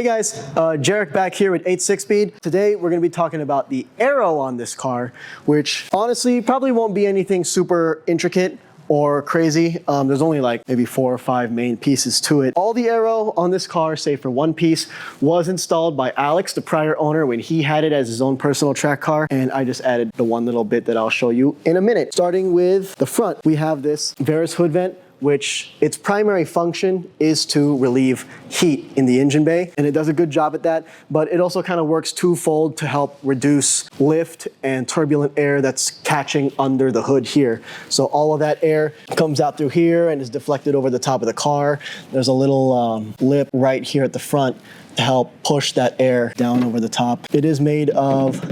Hey guys, Jeric back here with 8.6 Speed. Today we're going to be talking about the Aero on this car, which honestly probably won't be anything super intricate or crazy. There's only like maybe 4 or 5 main pieces to it. All the Aero on this car, save for one piece, was installed by Alex, the prior owner, when he had it as his own personal track car, and I just added the one little bit that I'll show you in a minute. Starting with the front, we have this BRZ hood vent, which its primary function is to relieve heat in the engine bay, and it does a good job at that, but it also kind of works twofold to help reduce lift and turbulent air that's catching under the hood here. So all of that air comes out through here and is deflected over the top of the car. There's a little lip right here at the front to help push that air down over the top. It is made of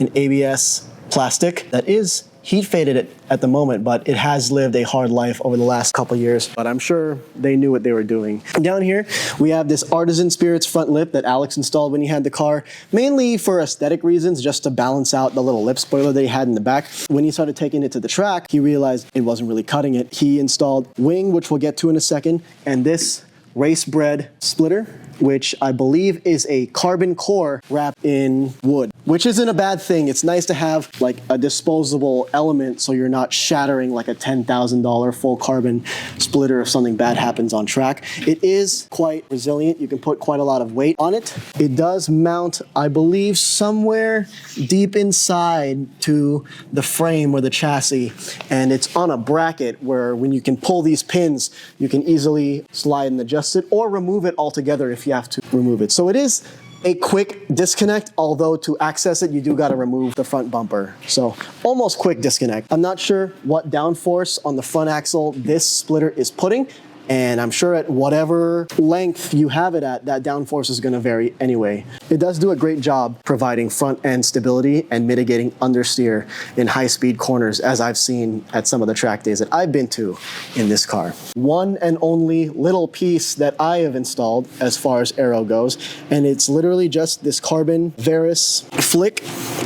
an ABS plastic that is heat faded at the moment, but it has lived a hard life over the last couple years, but I'm sure they knew what they were doing. Down here, we have this Artisan Spirits front lip that Alex installed when he had the car, mainly for aesthetic reasons, just to balance out the little lip spoiler that he had in the back. When he started taking it to the track, he realized it wasn't really cutting it. He installed wing, which we'll get to in a second, and this race bred splitter, which I believe is a carbon core wrapped in wood, which isn't a bad thing. It's nice to have like a disposable element so you're not shattering like a $10,000 full carbon splitter if something bad happens on track. It is quite resilient. You can put quite a lot of weight on it. It does mount, I believe, somewhere deep inside to the frame or the chassis, and it's on a bracket where when you can pull these pins, you can easily slide and adjust it or remove it altogether if you have to remove it. So it is a quick disconnect, although to access it, you do got to remove the front bumper. So almost quick disconnect. I'm not sure what downforce on the front axle this splitter is putting, and I'm sure at whatever length you have it at, that downforce is going to vary anyway. It does do a great job providing front end stability and mitigating understeer in high-speed corners, as I've seen at some of the track days that I've been to in this car. One and only little piece that I have installed as far as Aero goes, and it's literally just this carbon Varus flick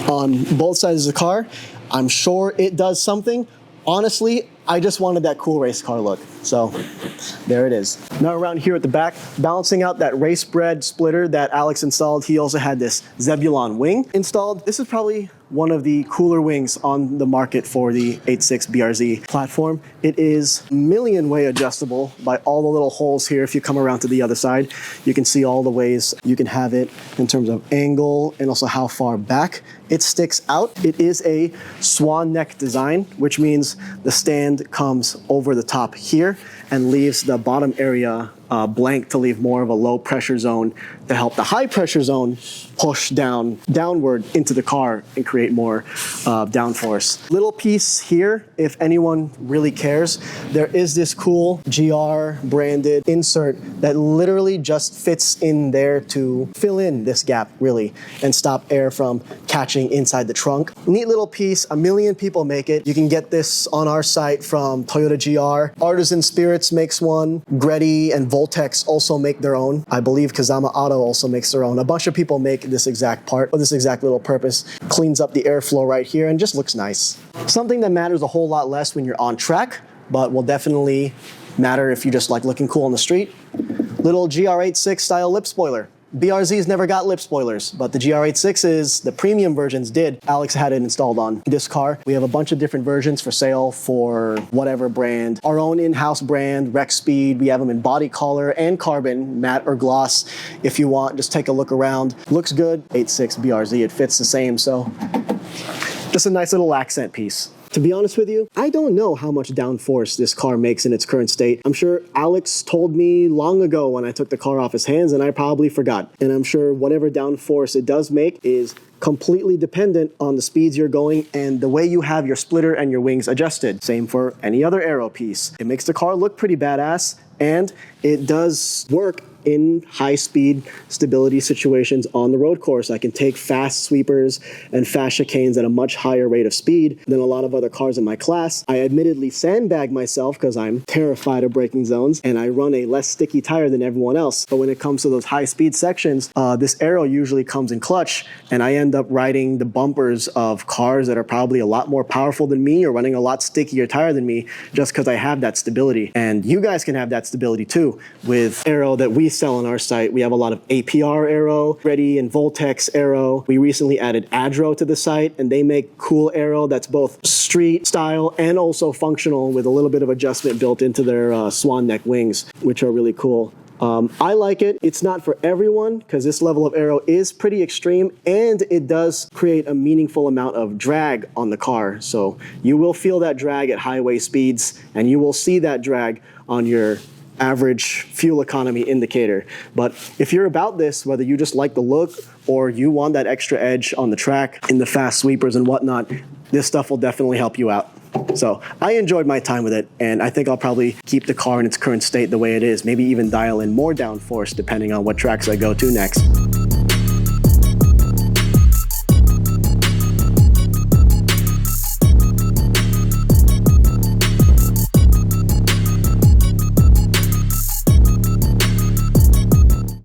on both sides of the car. I'm sure it does something. Honestly, I just wanted that cool race car look. So there it is. Now around here at the back, balancing out that race bred splitter that Alex installed, he also had this Zebulon wing installed. This is probably one of the cooler wings on the market for the 8.6 BRZ platform. It is million way adjustable by all the little holes here. If you come around to the other side, you can see all the ways you can have it in terms of angle and also how far back it sticks out. It is a swan neck design, which means the stand comes over the top here and leaves the bottom area blank to leave more of a low pressure zone to help the high pressure zone push downward into the car and create more downforce. Little piece here, if anyone really cares, there is this cool GR branded insert that literally just fits in there to fill in this gap really and stop air from catching inside the trunk. Neat little piece, a million people make it. You can get this on our site from Toyota GR. Artisan Spirits makes one. Greddy and Voltex also make their own. I believe Kazama Auto also makes their own. A bunch of people make this exact part for this exact little purpose. Cleans up the airflow right here and just looks nice. Something that matters a whole lot less when you're on track, but will definitely matter if you just like looking cool on the street. Little GR86 style lip spoiler. BRZs never got lip spoilers, but the GR86s, the premium versions did. Alex had it installed on this car. We have a bunch of different versions for sale for whatever brand. Our own in-house brand, Rex Speed. We have them in body color and carbon, matte or gloss. If you want, just take a look around. Looks good. 8.6 BRZ, it fits the same, so just a nice little accent piece. To be honest with you, I don't know how much downforce this car makes in its current state. I'm sure Alex told me long ago when I took the car off his hands and I probably forgot. And I'm sure whatever downforce it does make is completely dependent on the speeds you're going and the way you have your splitter and your wings adjusted. Same for any other Aero piece. It makes the car look pretty badass, and it does work in high-speed stability situations on the road course. I can take fast sweepers and fast chicanes at a much higher rate of speed than a lot of other cars in my class. I admittedly sandbag myself because I'm terrified of braking zones, and I run a less sticky tire than everyone else. But when it comes to those high-speed sections, this Aero usually comes in clutch, and I end up riding the bumpers of cars that are probably a lot more powerful than me or running a lot stickier tire than me just because I have that stability. And you guys can have that stability too with Aero that we we sell on our site. We have a lot of APR aero, Ready and Voltex aero. We recently added Aero to the site, and they make cool aero that's both street style and also functional with a little bit of adjustment built into their swan neck wings, which are really cool. I like it. It's not for everyone because this level of aero is pretty extreme, and it does create a meaningful amount of drag on the car. So you will feel that drag at highway speeds, and you will see that drag on your average fuel economy indicator. But if you're about this, whether you just like the look or you want that extra edge on the track in the fast sweepers and whatnot, this stuff will definitely help you out. So I enjoyed my time with it, and I think I'll probably keep the car in its current state the way it is, maybe even dial in more downforce depending on what tracks I go to next.